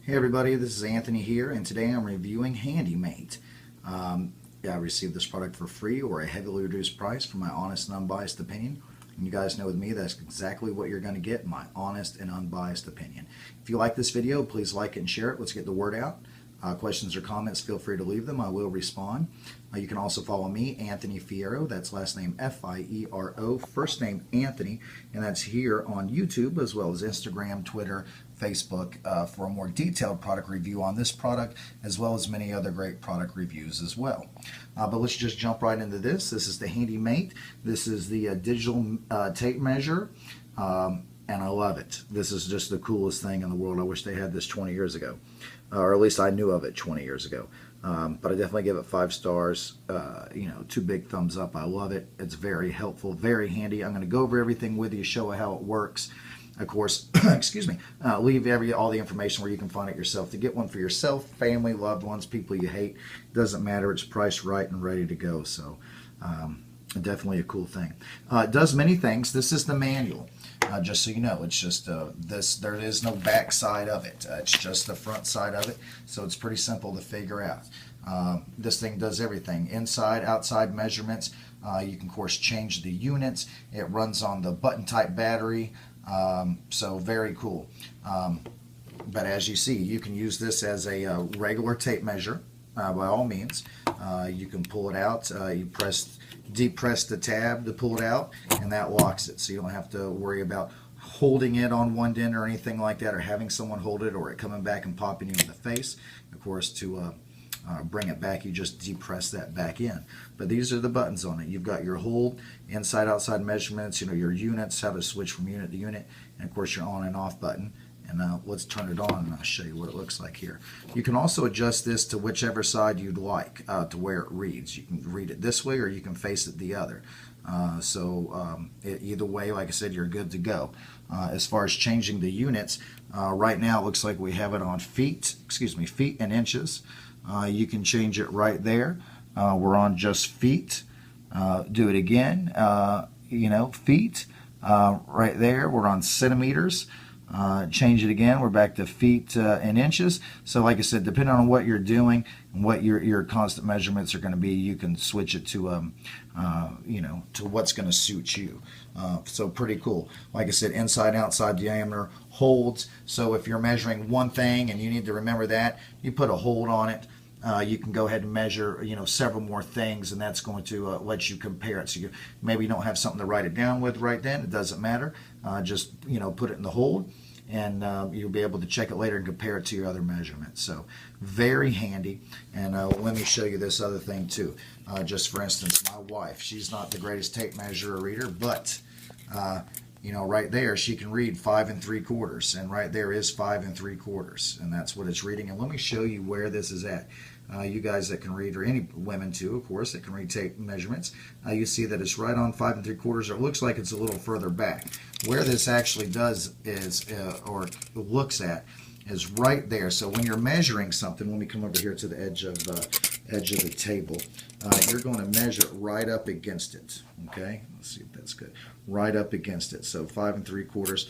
Hey everybody, this is Anthony here, and today I'm reviewing HandyMate. I received this product for free or a heavily reduced price for my honest and unbiased opinion. And you guys know with me, that's exactly what you're going to get, my honest and unbiased opinion. If you like this video, please like it and share it. Let's get the word out. Questions or comments, feel free to leave them. I will respond. You can also follow me, Anthony Fierro. That's last name F-I-E-R-O, first name Anthony, and that's here on YouTube as well as Instagram, Twitter, Facebook for a more detailed product review on this product as well as many other great product reviews as well. But let's just jump right into this. This is the HandyMate. This is the digital tape measure. And I love it. This is just the coolest thing in the world. I wish they had this 20 years ago, or at least I knew of it 20 years ago. But I definitely give it 5 stars. 2 big thumbs up. I love it. It's very helpful, very handy. I'm going to go over everything with you, show how it works. Of course, excuse me, leave all the information where you can find it yourself. To get one for yourself, family, loved ones, people you hate, doesn't matter. It's priced right and ready to go. So definitely a cool thing. It does many things. This is the manual. Just so you know, it's just this. There is no back side of it. It's just the front side of it. So it's pretty simple to figure out. This thing does everything: inside, outside measurements. You can, of course, change the units. It runs on the button type battery. So very cool. But as you see, you can use this as a regular tape measure. By all means, you can pull it out. You deep press the tab to pull it out, and that locks it, so you don't have to worry about holding it on one end or anything like that, or having someone hold it, or it coming back and popping you in the face. Of course, to bring it back, you just depress that back in. But these are the buttons on it. You've got your hold, inside, outside measurements. Your units have a switch from unit to unit, and of course your on and off button. And let's turn it on, and I'll show you what it looks like here. You can also adjust this to whichever side you'd like, to where it reads. You can read it this way, or you can face it the other. Either way, like I said, you're good to go. As far as changing the units, right now it looks like we have it on feet and inches. You can change it right there. We're on just feet. Do it again. Feet. Right there, we're on centimeters. Change it again, we're back to feet and inches. So like I said, depending on what you're doing and what your constant measurements are going to be, you can switch it to to what's going to suit you. So pretty cool. Like I said, inside, outside diameter, holds. So if you're measuring one thing and you need to remember that, you put a hold on it. You can go ahead and measure, several more things, and that's going to let you compare it. So maybe you don't have something to write it down with right then. It doesn't matter. Just put it in the hold, and you'll be able to check it later and compare it to your other measurements. So very handy. And let me show you this other thing too. Just for instance, my wife, she's not the greatest tape measure or reader, but right there she can read 5 3/4, and right there is 5 3/4, and that's what it's reading. And let me show you where this is at. You guys that can read, or any women too, of course, that can read tape measurements, you see that it's right on 5 3/4. It looks like it's a little further back. Where this actually does is, or looks at, is right there. So when you're measuring something, let me come over here to the edge of the table. You're going to measure it right up against it. Okay, let's see if that's good. Right up against it. So 5 3/4.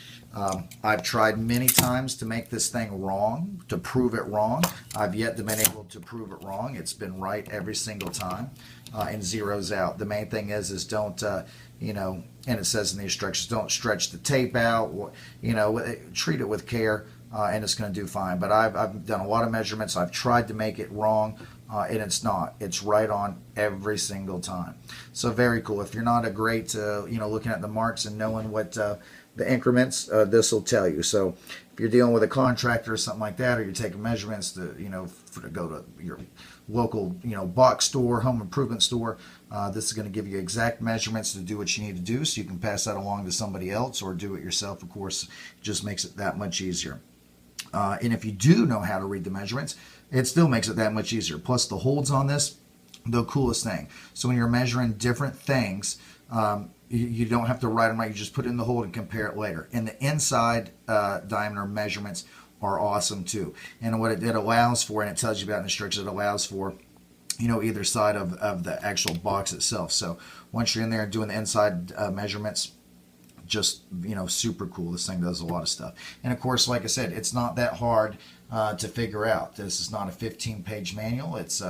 I've tried many times to make this thing wrong, to prove it wrong. I've yet to been able to prove it wrong. It's been right every single time, and zeroes out. The main thing is don't and it says in the instructions, don't stretch the tape out. Treat it with care. And it's going to do fine. But I've done a lot of measurements. I've tried to make it wrong, and it's not. It's right on every single time. So very cool. If you're not a great, looking at the marks and knowing what the increments, this will tell you. So if you're dealing with a contractor or something like that, or you're taking measurements to, to go to your local, box store, home improvement store, this is going to give you exact measurements to do what you need to do, so you can pass that along to somebody else or do it yourself. Of course, it just makes it that much easier. And if you do know how to read the measurements, it still makes it that much easier. Plus the holds on this, the coolest thing. So when you're measuring different things, you don't have to write them right. You just put it in the hold and compare it later. And the inside diameter measurements are awesome too. And what it allows for, and it tells you about in the instructions, it allows for either side of the actual box itself. So once you're in there doing the inside measurements, just super cool. This thing does a lot of stuff, and of course, like I said, it's not that hard to figure out. This is not a 15-page manual. It's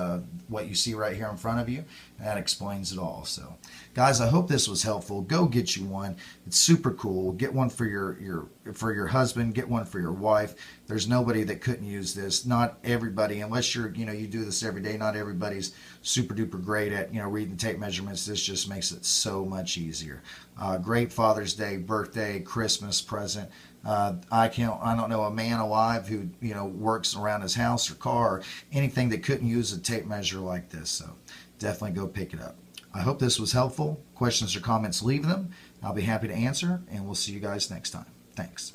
what you see right here in front of you. And that explains it all. So, guys, I hope this was helpful. Go get you one. It's super cool. Get one for your husband. Get one for your wife. There's nobody that couldn't use this. Not everybody, unless you do this every day. Not everybody's super duper great at reading tape measurements. This just makes it so much easier. Great Father's Day, birthday, Christmas present. I don't know a man alive who works around his house or car or anything that couldn't use a tape measure like this. So definitely go pick it up. I hope this was helpful. Questions or comments, leave them. I'll be happy to answer, and we'll see you guys next time. Thanks.